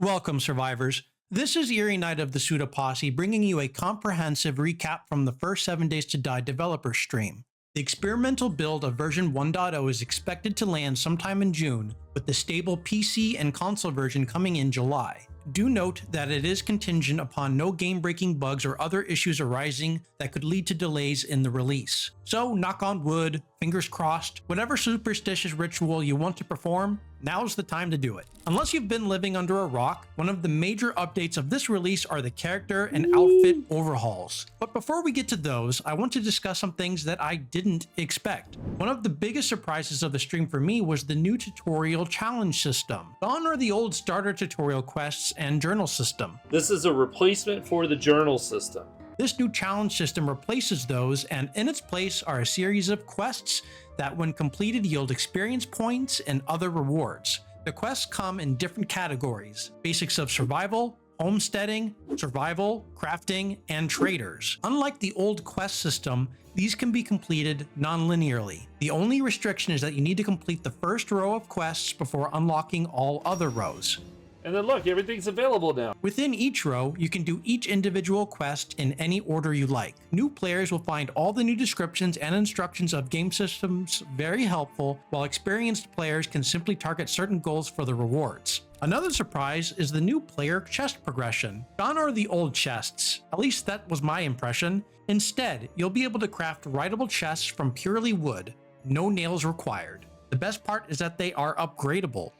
Welcome, survivors. This is Eerie Knight of the Suda Posse bringing you a comprehensive recap from the first 7 Days to Die developer stream. The experimental build of version 1.0 is expected to land sometime in June, with the stable PC and console version coming in July. Do note that it is contingent upon no game-breaking bugs or other issues arising that could lead to delays in the release. So, knock on wood, fingers crossed, whatever superstitious ritual you want to perform, now's the time to do it. Unless you've been living under a rock, one of the major updates of this release are the character and outfit overhauls. But before we get to those, I want to discuss some things that I didn't expect. One of the biggest surprises of the stream for me was the new tutorial challenge system. Gone are the old starter tutorial quests and journal system. This is a replacement for the journal system. This new challenge system replaces those, and in its place are a series of quests that when completed yield experience points and other rewards. The quests come in different categories: basics of survival, homesteading, survival, crafting, and traders. Unlike the old quest system, these can be completed non-linearly. The only restriction is that you need to complete the first row of quests before unlocking all other rows. And then look, everything's available now. Within each row, you can do each individual quest in any order you like. New players will find all the new descriptions and instructions of game systems very helpful, while experienced players can simply target certain goals for the rewards. Another surprise is the new player chest progression. Gone are the old chests, at least that was my impression. Instead, you'll be able to craft writable chests from purely wood, no nails required. The best part is that they are upgradable.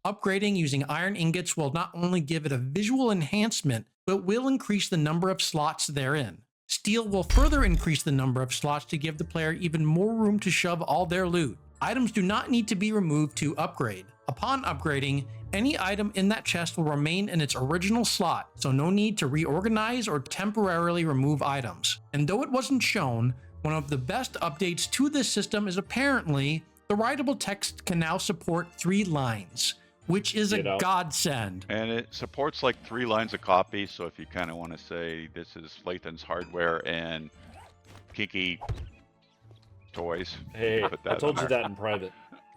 Upgrading using iron ingots will not only give it a visual enhancement, but will increase the number of slots therein. Steel will further increase the number of slots to give the player even more room to shove all their loot. Items do not need to be removed to upgrade. Upon upgrading, any item in that chest will remain in its original slot, so no need to reorganize or temporarily remove items. And though it wasn't shown, one of the best updates to this system is apparently the writable text can now support 3 lines. Which is a godsend. And it supports like 3 lines of copy, so if you kind of want to say this is Lathan's hardware and Kinky Toys. Hey, I told you that in private.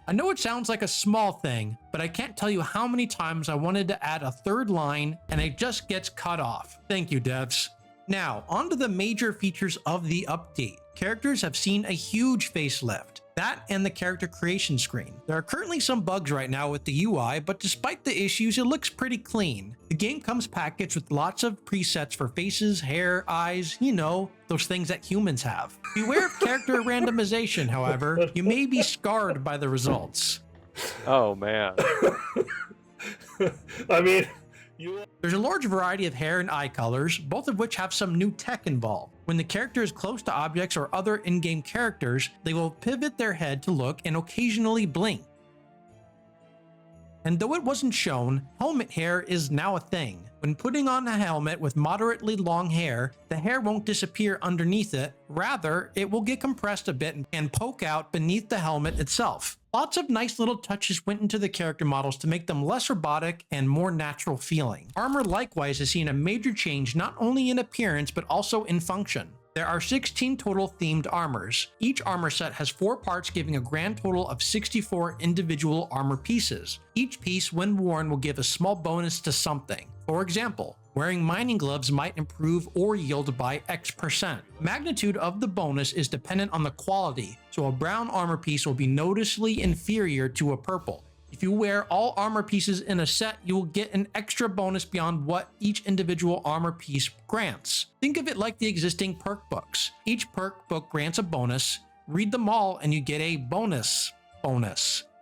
I know it sounds like a small thing, but I can't tell you how many times I wanted to add a 3rd line and it just gets cut off. Thank you, devs. Now, on to the major features of the update. Characters have seen a huge facelift. That and the character creation screen. There are currently some bugs right now with the UI, but despite the issues, it looks pretty clean. The game comes packaged with lots of presets for faces, hair, eyes, you know, those things that humans have. Beware of character randomization, however. You may be scarred by the results. Oh, man. I mean... There's a large variety of hair and eye colors, both of which have some new tech involved. When the character is close to objects or other in-game characters, they will pivot their head to look and occasionally blink. And though it wasn't shown, helmet hair is now a thing. When putting on a helmet with moderately long hair, the hair won't disappear underneath it, rather, it will get compressed a bit and poke out beneath the helmet itself. Lots of nice little touches went into the character models to make them less robotic and more natural feeling. Armor likewise has seen a major change not only in appearance but also in function. There are 16 total themed armors. Each armor set has 4 parts, giving a grand total of 64 individual armor pieces. Each piece, when worn, will give a small bonus to something. For example, wearing mining gloves might improve or yield by X%. Magnitude of the bonus is dependent on the quality, so a brown armor piece will be noticeably inferior to a purple. If you wear all armor pieces in a set, you will get an extra bonus beyond what each individual armor piece grants. Think of it like the existing perk books. Each perk book grants a bonus. Read them all and you get a bonus.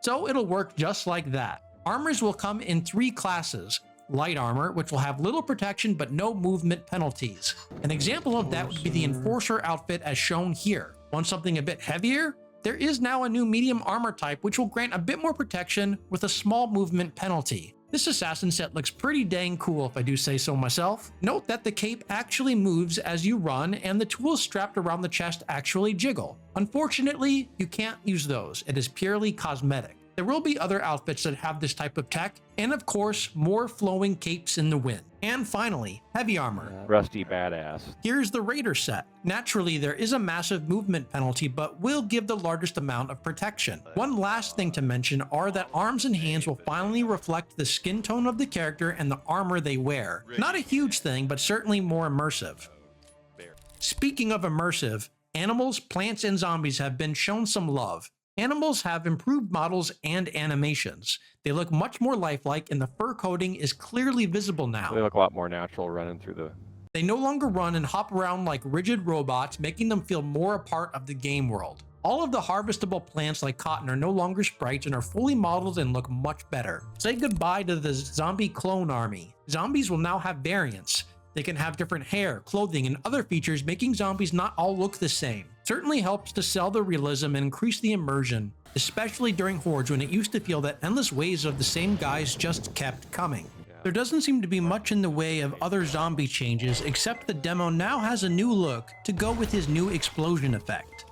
So it'll work just like that. Armors will come in 3 classes. Light armor, which will have little protection but no movement penalties. An example of that would be the Enforcer outfit as shown here. Want something a bit heavier? There is now a new medium armor type which will grant a bit more protection with a small movement penalty. This assassin set looks pretty dang cool if I do say so myself. Note that the cape actually moves as you run and the tools strapped around the chest actually jiggle. Unfortunately, you can't use those. It is purely cosmetic. There will be other outfits that have this type of tech, and of course, more flowing capes in the wind. And finally, heavy armor. Rusty badass. Here's the Raider set. Naturally, there is a massive movement penalty, but will give the largest amount of protection. One last thing to mention are that arms and hands will finally reflect the skin tone of the character and the armor they wear. Not a huge thing, but certainly more immersive. Speaking of immersive, animals, plants, and zombies have been shown some love. Animals have improved models and animations. They look much more lifelike, and the fur coating is clearly visible now. They look a lot more natural running through the... They no longer run and hop around like rigid robots, making them feel more a part of the game world. All of the harvestable plants like cotton are no longer sprites and are fully modeled and look much better. Say goodbye to the zombie clone army. Zombies will now have variants. They can have different hair, clothing, and other features, making zombies not all look the same. Certainly helps to sell the realism and increase the immersion, especially during Hordes when it used to feel that endless waves of the same guys just kept coming. There doesn't seem to be much in the way of other zombie changes, except the demo now has a new look to go with his new explosion effect.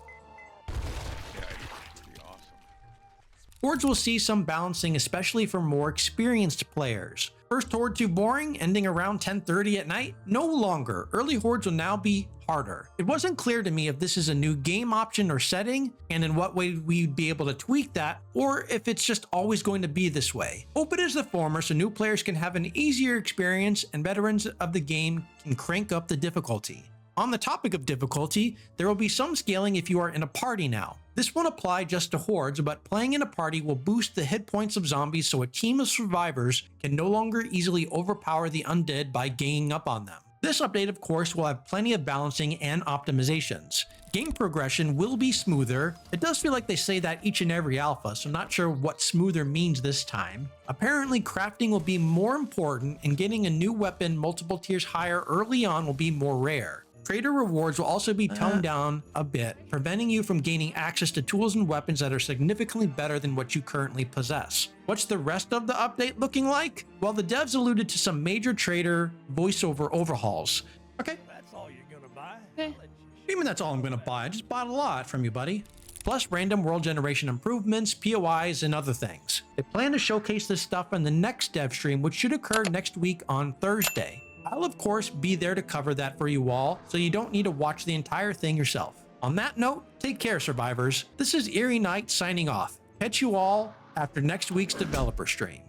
Hordes will see some balancing, especially for more experienced players. First Horde too boring, ending around 10:30 at night? No longer. Early Hordes will now be harder. It wasn't clear to me if this is a new game option or setting, and in what way we'd be able to tweak that, or if it's just always going to be this way. Hope it is the former so new players can have an easier experience and veterans of the game can crank up the difficulty. On the topic of difficulty, there will be some scaling if you are in a party now. This won't apply just to Hordes, but playing in a party will boost the hit points of zombies so a team of survivors can no longer easily overpower the undead by ganging up on them. This update, of course, will have plenty of balancing and optimizations. Game progression will be smoother. It does feel like they say that each and every alpha, so I'm not sure what smoother means this time. Apparently, crafting will be more important, and getting a new weapon multiple tiers higher early on will be more rare. Trader rewards will also be toned down a bit, preventing you from gaining access to tools and weapons that are significantly better than what you currently possess. What's the rest of the update looking like? Well, the devs alluded to some major trader voiceover overhauls. Okay. That's all you're gonna buy? What do you mean that's all I'm gonna buy? I just bought a lot from you, buddy. Plus random world generation improvements, POIs, and other things. They plan to showcase this stuff in the next dev stream, which should occur next week on Thursday. I'll of course be there to cover that for you all, so you don't need to watch the entire thing yourself. On that note, take care, survivors. This is Eerie Knight signing off. Catch you all after next week's developer stream.